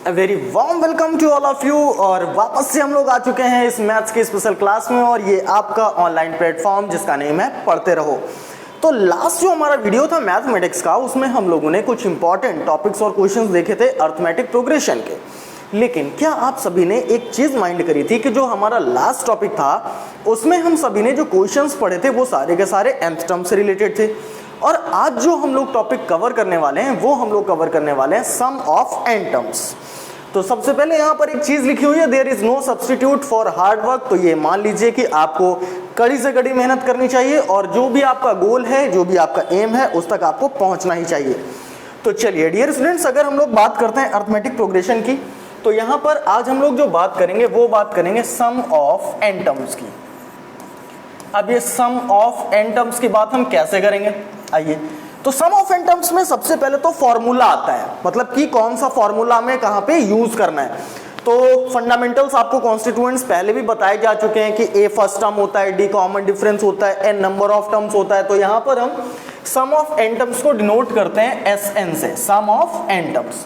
Very warm welcome to all of you. और वापस से हम लोग आ चुके हैं इस मैथ्स की स्पेशल क्लास में, और ये आपका ऑनलाइन प्लेटफॉर्म जिसका नेम है पढ़ते रहो। तो लास्ट जो हमारा वीडियो था मैथमेटिक्स का, उसमें हम लोगों ने कुछ इंपॉर्टेंट टॉपिक्स और क्वेश्चंस देखे थे अर्थमेटिक प्रोग्रेशन के। लेकिन क्या आप सभी ने एक चीज़ माइंड करी थी कि जो हमारा लास्ट टॉपिक था उसमें हम सभी ने जो क्वेश्चंस पढ़े थे वो सारे के सारे nth टर्म से रिलेटेड थे। और आज जो हम लोग टॉपिक कवर करने वाले हैं वो हम लोग कवर करने वाले हैं सम ऑफ n टर्म्स। तो सबसे पहले यहाँ पर एक चीज़ लिखी हुई है, there is no substitute for hard work. तो ये मान लीजिए कि आपको कड़ी से कड़ी मेहनत करनी चाहिए और जो भी आपका गोल है, जो भी आपका एम है, उस तक आपको पहुँचना ही चाहिए। तो चलिए डियर स्टूडेंट्स, अगर हम लोग बात करते हैं अर्थमेटिक प्रोग्रेशन की, तो यहाँ पर आज हम लोग जो बात करेंगे वो बात करेंगे सम ऑफ n टर्म्स की। अब ये सम ऑफ n टर्म्स की बात हम कैसे करेंगे, आइए। तो सम ऑफ n टर्म्स में सबसे पहले तो फॉर्मूला आता है, मतलब कि कौन सा फॉर्मूला में कहाँ पे यूज करना है। तो फंडामेंटल्स आपको कॉन्स्टिट्यूएंट्स पहले भी बताए जा चुके हैं कि a फर्स्ट टर्म होता है, d कॉमन डिफरेंस होता है, n नंबर ऑफ टर्म्स होता है। तो यहाँ पर हम सम ऑफ n टर्म्स को डिनोट करते हैं Sn से, सम ऑफ n टर्म्स।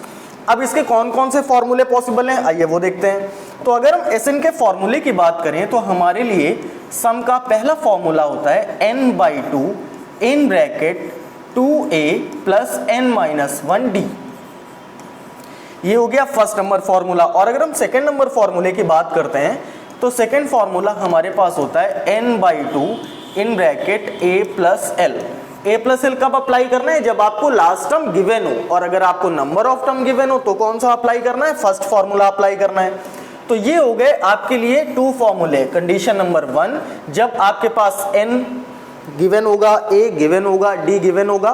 अब इसके कौन कौन से फॉर्मूले पॉसिबल हैं, आइए वो देखते हैं। तो अगर हम Sn के फॉर्मूले की बात करें तो हमारे लिए सम का पहला फॉर्मूला होता है n/2 in bracket 2a plus n-1d। ये हो गया फर्स्ट नंबर फॉर्मूला। और अगर हम सेकेंड नंबर फॉर्मूले की बात करते हैं तो सेकेंड फॉर्मूला हमारे पास होता है n/2 in bracket a plus l। a plus L कब अप्लाई करना है, जब आपको लास्ट टर्म गिवन हो। और अगर आपको नंबर ऑफ टर्म गिवन हो तो कौन सा अप्लाई करना है, फर्स्ट फॉर्मूला अप्लाई करना है। तो ये हो गए आपके लिए टू फॉर्मूले। कंडीशन नंबर 1, जब आपके पास n गिवन होगा, a गिवन होगा, d गिवन होगा,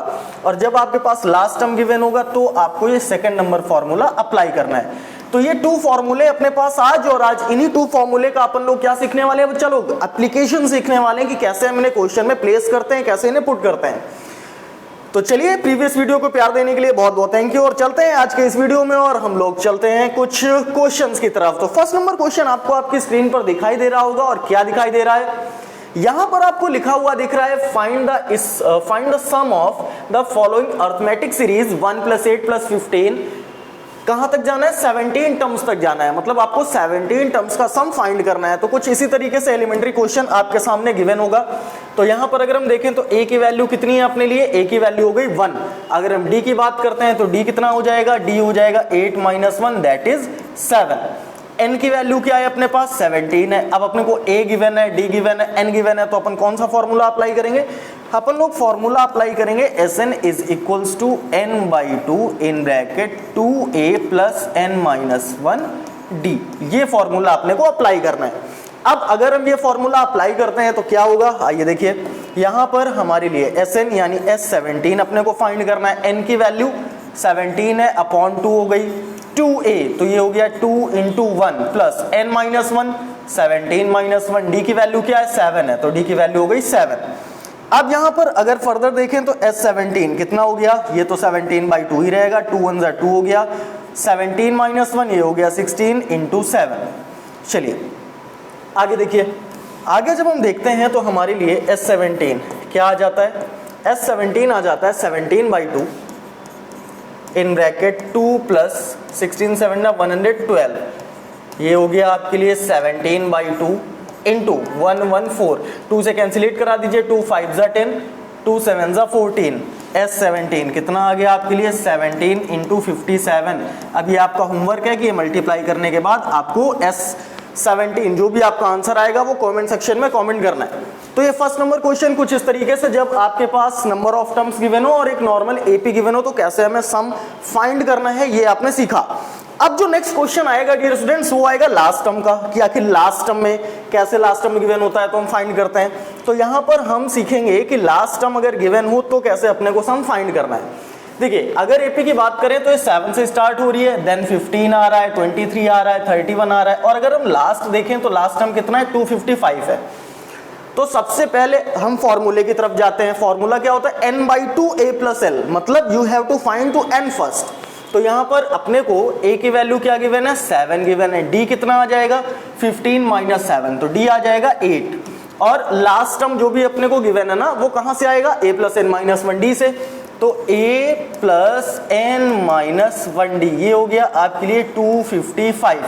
और जब आपके पास लास्ट टर्म गिवन होगा तो आपको ये सेकंड नंबर फॉर्मूला अप्लाई करना है। तो ये टू फॉर्मूले अपने पास आज, और आज इन्हीं टू फॉर्मूले का अपन लोग क्या सीखने वाले हैं, चलो एप्लीकेशन सीखने वाले हैं कि कैसे हम इन्हें क्वेश्चन में प्लेस करते हैं, कैसे इन्हें पुट करते हैं। तो चलिए, प्रीवियस वीडियो को प्यार देने के लिए बहुत बहुत थैंक यू, और चलते हैं आज के इस वीडियो में और हम लोग चलते हैं कुछ क्वेश्चंस की तरफ। तो फर्स्ट नंबर क्वेश्चन आपको आपकी स्क्रीन पर दिखाई दे रहा होगा, और क्या दिखाई दे रहा है, यहां पर आपको लिखा हुआ दिख रहा है find the sum of the following arithmetic series 1 + 8 + 15। कहां तक जाना है, 17 टर्म्स तक जाना है, मतलब आपको 17 टर्म्स का सम फाइंड करना है। तो कुछ इसी तरीके से एलिमेंट्री क्वेश्चन आपके सामने गिवन होगा। तो यहां पर अगर हम देखें तो a की वैल्यू कितनी है अपने लिए, a की वैल्यू हो गई 1। अगर हम d की बात करते हैं तो d कितना हो जाएगा, d हो जाएगा 8 - 1 दैट इज 7। n की वैल्यू क्या है अपने पास, 17 है। अब अपने को a गिवन है, d गिवन है, n गिवन है, तो अपन कौन सा फॉर्मूला अप्लाई करेंगे, अपन लोग फॉर्मूला अप्लाई करेंगे Sn is equals to n/2 in bracket 2a plus n-1d। ये फॉर्मूला अपने को अप्लाई करना है। अब अगर हम ये फॉर्मूला अप्लाई करते हैं तो क्या होगा, आइए देखिए। यहाँ पर हमारे लिए Sn यानी S17 अपने को फाइंड करना है। n की वैल्यू 17 है, अपॉन 2 हो गई 2a, तो ये हो गया 2 × 1 प्लस n-1, 17 - 1, d की वैल्यू क्या है, 7 है, तो d की वैल्यू हो गई 7। अब यहाँ पर अगर फर्दर देखें तो S17 कितना हो गया, ये तो 17/2 ही रहेगा, 2 × 1 2 हो गया, 17 - 1 ये हो गया 16 × 7। चलिए आगे देखिए, आगे जब हम देखते हैं तो हमारे लिए S17 क्या आ जाता है, S17 आ जाता है 17/2 इन ब्रैकेट 2 + 16 7 112। ये हो गया आपके लिए 17/2 इंटू 114, 2 से कैंसिलेट करा दीजिए, 2 × 5 = 10, 2 × 7 = 14। S17 कितना आ गया आपके लिए, 17 × 57। अब ये आपका होमवर्क है कि ये मल्टीप्लाई करने के बाद आपको S17 जो भी आपका आंसर आएगा वो कमेंट सेक्शन में कमेंट करना है। तो ये फर्स्ट नंबर क्वेश्चन कुछ इस तरीके से, जब आपके पास नंबर ऑफ टर्म्स गिवन हो और एक नॉर्मल एपी गिवन हो तो कैसे हमें सम फाइंड करना है, ये आपने सीखा। अब जो नेक्स्ट क्वेश्चन आएगा डियर स्टूडेंट्स वो आएगा लास्ट टर्म का, कि आखिर लास्ट टर्म में कैसे, लास्ट टर्म गिवन होता है तो हम फाइंड करते हैं। तो यहाँ पर हम सीखेंगे कि लास्ट टर्म अगर गिवन हो तो कैसे अपने को सम फाइंड करना है। देखिए, अगर एपी की बात करें तो ये 7 से स्टार्ट हो रही है, देन 15 आ रहा है, 23 आ रहा है, 31 आ रहा है, और अगर हम लास्ट देखें तो लास्ट टर्म कितना है, 255 है। तो सबसे पहले हम फॉर्मूले की तरफ जाते हैं। फॉर्मूला क्या होता है, n/2 a + l, मतलब you have to find to n first. तो यहाँ पर अपने को a की वैल्यू क्या गिवन है, 7 गिवन है, d कितना आ जाएगा 15 - 7, तो d आ जाएगा 8। और लास्ट टर्म जो भी अपने को गिवन है ना वो कहाँ से आएगा, a + n - 1d से। तो a plus n minus 1d ये हो गया आपके लिए 255।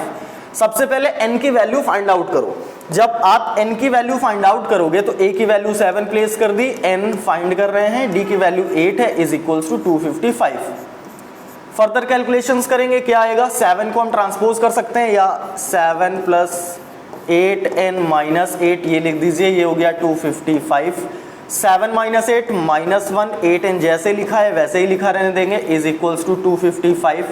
सबसे पहले n की वैल्यू फाइंड आउट करो। जब आप n की वैल्यू फाइंड आउट करोगे तो a की वैल्यू 7 प्लेस कर दी, n फाइंड कर रहे हैं, d की वैल्यू 8 है, is equals to 255। Further calculations करेंगे, क्या आएगा, 7 को हम ट्रांसपोज कर सकते हैं या 7 प्लस 8n माइनस 8 ये लिख दीजिए, ये हो गया 255। 7 माइनस 8 माइनस 1, 8n जैसे लिखा है वैसे ही लिखा रहने देंगे, इज इक्वल्स टू 255।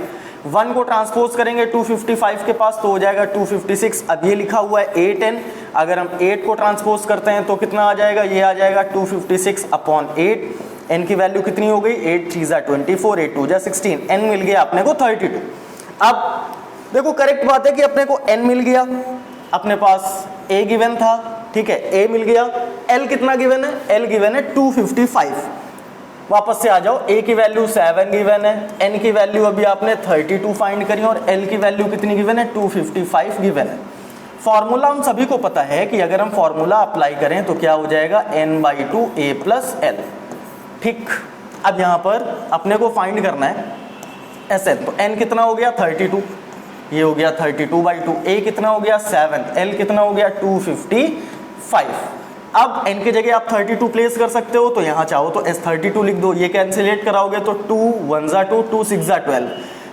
1 को ट्रांसपोज करेंगे 255 के पास तो हो जाएगा 256। अब ये लिखा हुआ है 8n, अगर हम 8 को ट्रांसपोज करते हैं तो कितना आ जाएगा, ये आ जाएगा 256 अपॉन 8। n की वैल्यू कितनी हो गई, 8 3 24, 8 2 16, n मिल गया अपने को 32। अब देखो करेक्ट बात है कि अपने को n मिल गया, अपने पास a गिवन था, ठीक है, a मिल गया, l कितना गिवन है, l गिवन है 255। वापस से आ जाओ, a की वैल्यू 7 गिवन है, n की वैल्यू अभी आपने 32 फाइंड करी और l की वैल्यू कितनी गिवन है, 255 गिवन है। फॉर्मूला हम सभी को पता है कि अगर हम फॉर्मूला अप्लाई करें तो क्या हो जाएगा, n/2 a प्लस l। ठीक, अब यहाँ पर अपने को फाइंड करना है Sn, तो n कितना हो गया 32, ये हो गया 32/2, a कितना हो गया 7, l कितना हो गया 255। अब n की जगह आप 32 प्लेस कर सकते हो, तो यहाँ चाहो तो S32 लिख दो, ये कैंसिलेट कराओगे तो 2 1 2 2 6 12,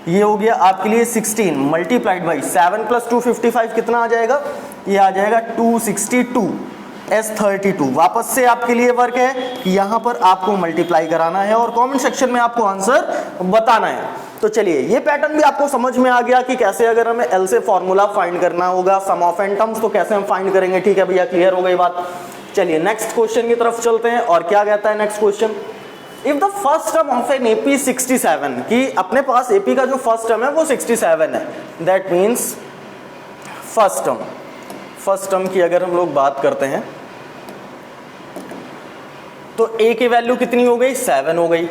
ये हो गया आपके लिए 16 मल्टीप्लाइड बाई 7 प्लस 255 कितना आ जाएगा, ये आ जाएगा 262 S32। वापस से आपके लिए वर्क है कि यहाँ पर आपको मल्टीप्लाई कराना है और कमेंट सेक्शन में आपको आंसर बताना है। तो चलिए ये पैटर्न भी आपको समझ में आ गया कि कैसे अगर हमें L से फॉर्मूला फाइंड करना होगा, सम ऑफ n टर्म्स तो कैसे हम फाइंड करेंगे। ठीक है भैया, क्लियर हो गई बात। चलिए नेक्स्ट क्वेश्चन की तरफ चलते हैं और क्या कहता है next question, if the first term of an AP 67, कि अपने पास AP का जो फर्स्ट टर्म है वो 67 है, दैट मीन्स फर्स्ट टर्म की अगर हम लोग बात करते हैं तो a की वैल्यू कितनी हो गई, 7 हो गई।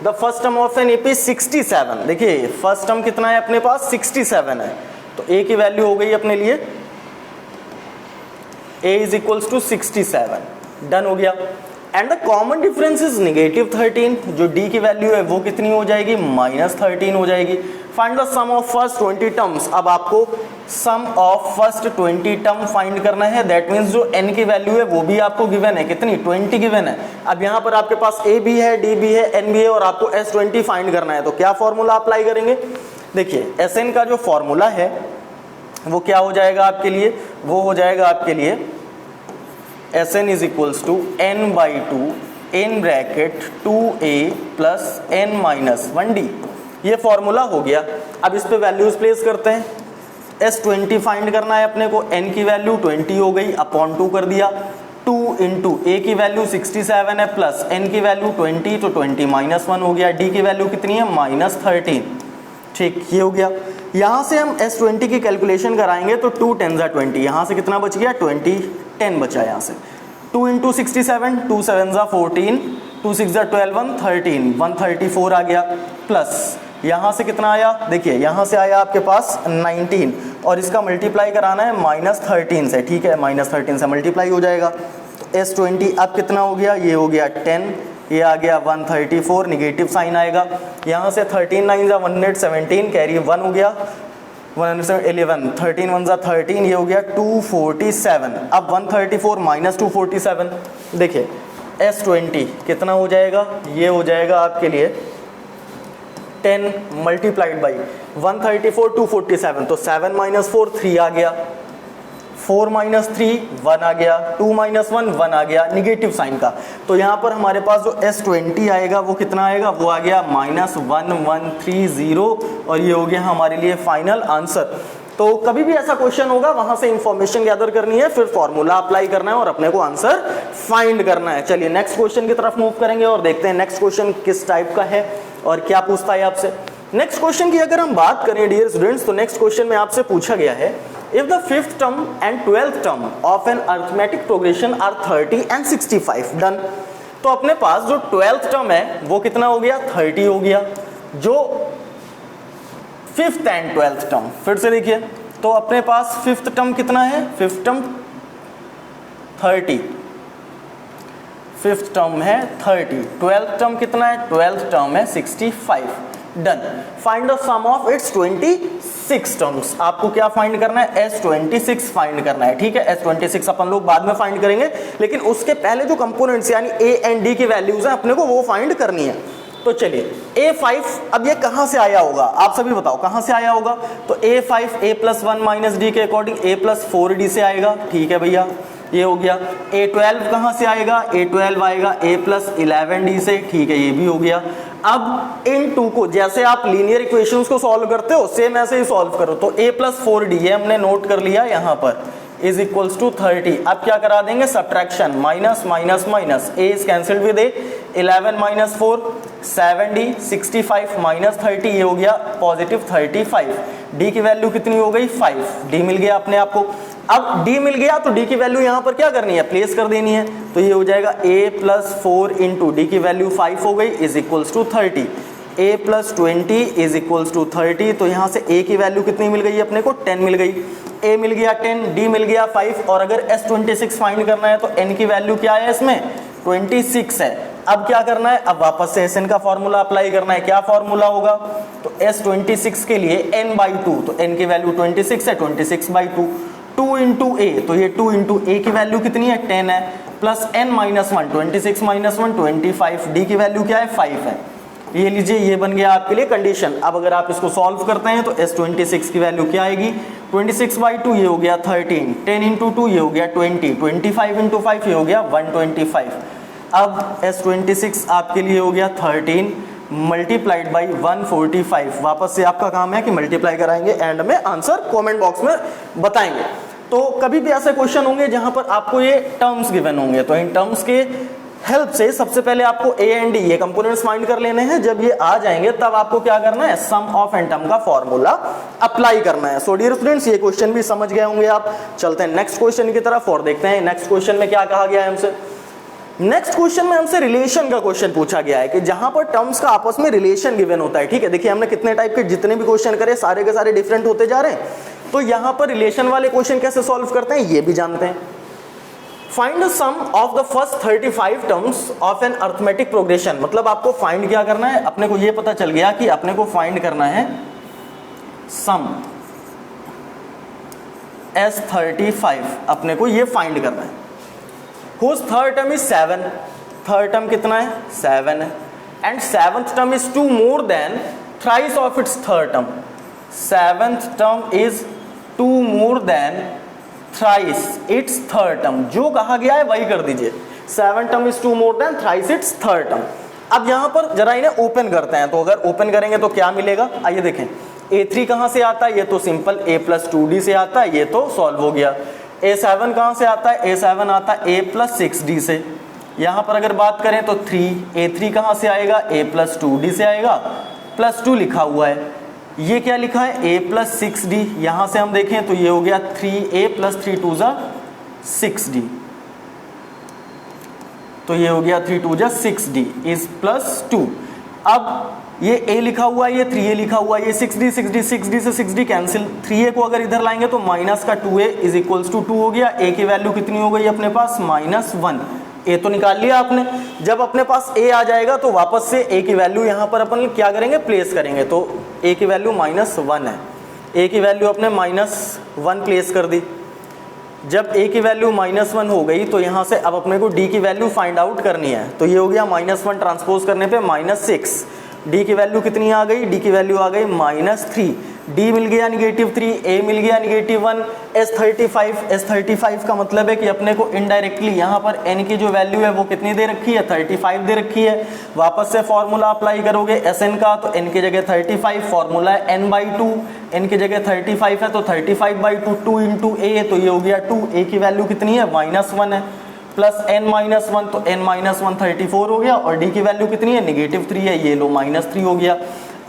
The first term of an AP 67, देखिए फर्स्ट टर्म कितना है अपने पास 67 है, तो a की वैल्यू हो गई अपने लिए a is equals to 67, done हो गया। And the common difference is -13, जो d की वैल्यू है वो कितनी हो जाएगी, -13 हो जाएगी। Find the sum of first 20 terms, अब आपको sum of first 20 term find करना है, दैट मीन्स जो n की वैल्यू है वो भी आपको गिवन है, कितनी 20 गिवन है। अब यहाँ पर आपके पास a भी है, d भी है, n भी है और आपको S20 फाइंड करना है, तो क्या फॉर्मूला अप्लाई करेंगे। देखिए Sn का जो फॉर्मूला है वो क्या हो जाएगा आपके लिए, वो हो जाएगा आपके लिए Sn is equals to n/2 in bracket 2a plus n minus 1d, ये फॉर्मूला हो गया। अब इस पे वैल्यूज प्लेस करते हैं, S20 फाइंड करना है अपने को, n की वैल्यू 20 हो गई, अपॉन 2 कर दिया, 2 इंटू a की वैल्यू 67 है प्लस n की वैल्यू 20, तो 20 माइनस 1 हो गया, d की वैल्यू कितनी है -13। ठीक, ये हो गया। यहाँ से हम S20 की कैलकुलेशन कराएंगे तो 2 10 20, यहाँ से कितना बच गया 20, 10 बचा यहाँ से। 2 इंटू 67, 2 7 14, 2 6 12 113, 134 आ गया, प्लस यहाँ से कितना आया, देखिए यहाँ से आया आपके पास 19 और इसका मल्टीप्लाई कराना है -13 से, ठीक है, -13 से मल्टीप्लाई हो जाएगा। तो S20 अब कितना हो गया, ये हो गया 10, ये आ गया 134, निगेटिव साइन आएगा, यहाँ से 13 9 117, कैरी 1 हो गया, 111, 13 1 13, ये हो गया 247। अब 134 माइनस 247, देखिए S20 कितना हो जाएगा, ये हो जाएगा आपके लिए 10 मल्टीप्लाइड बाई 134 247, तो 7 माइनस 4 3 आ गया, 4 माइनस 3 1 आ गया, 2 माइनस 1 1 आ गया, निगेटिव साइन का। तो यहाँ पर हमारे पास जो S20 आएगा वो कितना आएगा, वो आ गया -1130 और ये हो गया हमारे लिए फाइनल आंसर। तो कभी भी ऐसा क्वेश्चन होगा वहां से इंफॉर्मेशन गैदर करनी है, फिर फॉर्मूला अप्लाई करना है और अपने को आंसर फाइंड करना है। चलिए नेक्स्ट क्वेश्चन की तरफ मूव करेंगे और देखते हैं नेक्स्ट क्वेश्चन किस टाइप का है और क्या पूछता है आपसे। नेक्स्ट क्वेश्चन की अगर हम बात करें डियर स्टूडेंट्स, तो नेक्स्ट क्वेश्चन में आपसे पूछा गया है, if the 5th term and 12th term of an arithmetic progression are 30 and 65, done. तो अपने पास जो 12th टर्म है वो कितना हो गया, 30 हो गया। जो 5th एंड 12th टर्म, फिर से देखिए, तो अपने पास 5th टर्म कितना है, 5th टर्म 30, फिफ्थ टर्म है 30, 12th टर्म कितना है, 12th टर्म है 65। Done. Find the sum of its 26 terms. आपको क्या फाइंड करना है, S26 फाइंड करना है, ठीक है। S26 अपन लोग बाद में फाइंड करेंगे, लेकिन उसके पहले जो कंपोनेंट्स यानी A एंड D की वैल्यूज हैं अपने को वो फाइंड करनी है। तो चलिए A5, अब ये कहां से आया होगा, आप सभी बताओ कहां से आया होगा। तो A5 A+1 माइनस D के अकॉर्डिंग A+4D से आएगा, ठीक है भैया, ये हो गया। A12 कहां से आएगा, A12 आएगा A+11D से, ठीक है, ये भी हो गया। अब इन टू को जैसे आप लीनियर इक्वेशंस को सॉल्व करते हो सेम ऐसे ही सॉल्व करो। तो A+4D ये हमने नोट कर लिया यहां पर इज इक्वल्स टू 30। अब क्या करा देंगे, subtraction, minus minus minus, A is cancelled with A, 11 minus 4 7D, 65 minus 30, ये हो गया पॉजिटिव 35। D की वैल्यू कितनी हो गई, 5, D मिल गया अपने आप को। अब D मिल गया तो D की वैल्यू यहाँ पर क्या करनी है, प्लेस कर देनी है। तो ये हो जाएगा A+4 इंटू D की वैल्यू 5 हो गई is equals to 30, A+20 is equals to 30। तो यहाँ से A की वैल्यू कितनी मिल गई अपने को, 10 मिल गई। A मिल गया 10, D मिल गया 5, और अगर S26 फाइंड करना है तो N की वैल्यू क्या है इसमें, 26 है। अब क्या करना है, अब वापस से Sn का फॉर्मूला अप्लाई करना है। क्या फॉर्मूला होगा, तो S26 के लिए n/2, तो n की वैल्यू 26 है, 26/2, 2 इंटू A, तो ये 2 इंटू A की वैल्यू कितनी है, 10 है, प्लस n-1, 26 माइनस 1 25, D की वैल्यू क्या है, 5 है। ये लीजिए, ये बन गया आपके लिए कंडीशन। अब अगर आप इसको सॉल्व करते हैं तो S26 की वैल्यू क्या आएगी, 26/2 ये हो गया 13, 10 इंटू 2 ये हो गया 20, 25 इंटू 5 ये हो गया 125। अब S26 आपके लिए हो गया 13 मल्टीप्लाइड बाई 145। वापस से आपका काम है कि मल्टीप्लाई कराएंगे, एंड में आंसर कमेंट बॉक्स में बताएंगे। तो कभी भी ऐसे क्वेश्चन होंगे जहां पर आपको ये टर्म्स गिवन होंगे, तो इन टर्म्स के हेल्प से सबसे पहले आपको A एंड D ये कंपोनेंट्स फाइंड कर लेने हैं। जब ये आ जाएंगे तब आपको क्या करना है, सम ऑफ एन टर्म का फॉर्मूला अप्लाई करना है। सो डियर स्टूडेंट्स, ये क्वेश्चन भी समझ गए होंगे आप। चलते हैं नेक्स्ट क्वेश्चन की तरफ और देखते हैं नेक्स्ट क्वेश्चन में क्या कहा गया है हमसे। नेक्स्ट क्वेश्चन में हमसे रिलेशन का क्वेश्चन पूछा गया है कि जहां पर टर्म्स का आपस में रिलेशन गिवन होता है, ठीक है। देखिए हमने कितने टाइप के जितने भी क्वेश्चन करे सारे के सारे डिफरेंट होते जा रहे हैं। तो यहां पर रिलेशन वाले क्वेश्चन कैसे सॉल्व करते हैं ये भी जानते हैं। Find the sum of the first 35 terms of an arithmetic progression. मतलब आपको फाइंड क्या करना है, अपने को ये पता चल गया कि अपने को फाइंड करना है सम S35, अपने को ये फाइंड करना है। Whose third term is 7, third term कितना है, 7 है, and seventh term is 2 more than thrice of its third term। Seventh term is 2 more than thrice its third term। जो कहा गया है वही कर दीजिए, 7 term is 2 more than thrice its third term। अब यहाँ पर जरा इन्हें ओपन करते हैं, तो अगर ओपन करेंगे तो क्या मिलेगा, आइए देखें। A3 कहाँ से आता है, ये तो सिंपल A+2D से आता है, ये तो सॉल्व हो गया। A7 कहाँ से आता है, A7 आता है A+6D से। यहाँ पर अगर बात करें तो A3 कहाँ से आएगा, A+2D से आएगा, +2 लिखा हुआ है। ये क्या लिखा है, A+6D। यहाँ से हम देखें तो ये हो गया 3A + 3 2 6D, तो ये हो गया 3 2 6D इज +2। अब ये A लिखा हुआ है, ये 3A लिखा हुआ है, ये 6D 6D 6D से 6D कैंसिल। 3A को अगर इधर लाएंगे तो माइनस का 2A इज इक्वल्स टू 2 हो गया। A की वैल्यू कितनी हो गई अपने पास, -1। A तो निकाल लिया आपने। जब अपने पास A आ जाएगा तो वापस से A की वैल्यू यहाँ पर अपन क्या करेंगे, प्लेस करेंगे। तो A की वैल्यू -1 है, A की वैल्यू अपने -1 प्लेस कर दी। जब A की वैल्यू -1 हो गई तो यहाँ से अब अपने को D की वैल्यू फाइंड आउट करनी है। तो ये हो गया -1 ट्रांसपोज करने पे -6। D की वैल्यू कितनी आ गई, D की वैल्यू आ गई -3। D मिल गया -3, A मिल गया -1, S35 का मतलब है कि अपने को इनडायरेक्टली यहाँ पर N की जो वैल्यू है वो कितनी दे रखी है, 35 दे रखी है। वापस से फॉर्मूला अप्लाई करोगे Sn का, तो N की जगह 35, फॉर्मूला है n/2, N की जगह 35 है तो 35/2, 2 इंटू A, तो ये हो गया 2। A की वैल्यू कितनी है, -1 है, प्लस n-1, तो n-1 34 हो गया, और D की वैल्यू कितनी है, -3 है, ये लो -3 हो गया।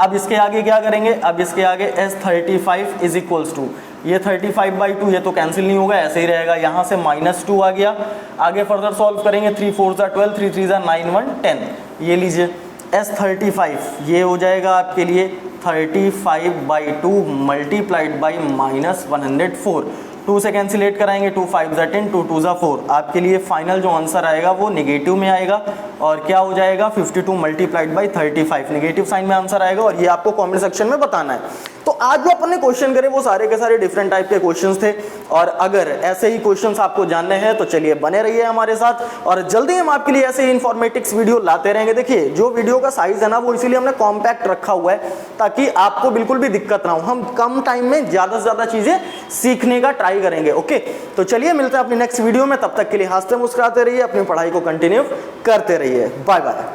अब इसके आगे क्या करेंगे, अब इसके आगे S35 इज इक्वल्स टू, ये 35/2 ये तो कैंसिल नहीं होगा, ऐसे ही रहेगा। यहाँ से -2 आ गया। आगे फर्दर सॉल्व करेंगे, 3 4 12, 3 3 9 1 10। ये लीजिए S35 ये हो जाएगा आपके लिए 35/2 मल्टीप्लाइड बाई -104। 2 से कैंसिलेट कराएंगे, 2 5 ज़ा 10, 2 2 ज़ा 4। आपके लिए फाइनल जो आंसर आएगा वो नेगेटिव में आएगा और क्या हो जाएगा 52 मल्टीप्लाइड बाई 35, नेगेटिव साइन में आंसर आएगा और ये आपको कमेंट सेक्शन में बताना है। तो आज जो अपन ने क्वेश्चन करे वो सारे के सारे डिफरेंट टाइप के क्वेश्चंस थे और अगर ऐसे ही क्वेश्चंस आपको जानने हैं तो चलिए बने रहिए हमारे साथ और जल्दी हम आपके लिए ऐसे ही इन्फॉर्मेटिक्स वीडियो लाते रहेंगे। देखिए जो वीडियो का साइज है ना वो इसीलिए हमने कॉम्पैक्ट रखा हुआ है ताकि आपको बिल्कुल भी दिक्कत ना हो, हम कम टाइम में ज्यादा से ज्यादा चीजें सीखने का ट्राई करेंगे। ओके, तो चलिए मिलते हैं अपनी नेक्स्ट वीडियो में, तब तक के लिए हंसते मुस्कुराते रहिए, अपनी पढ़ाई को कंटिन्यू करते रहिए। Bye bye.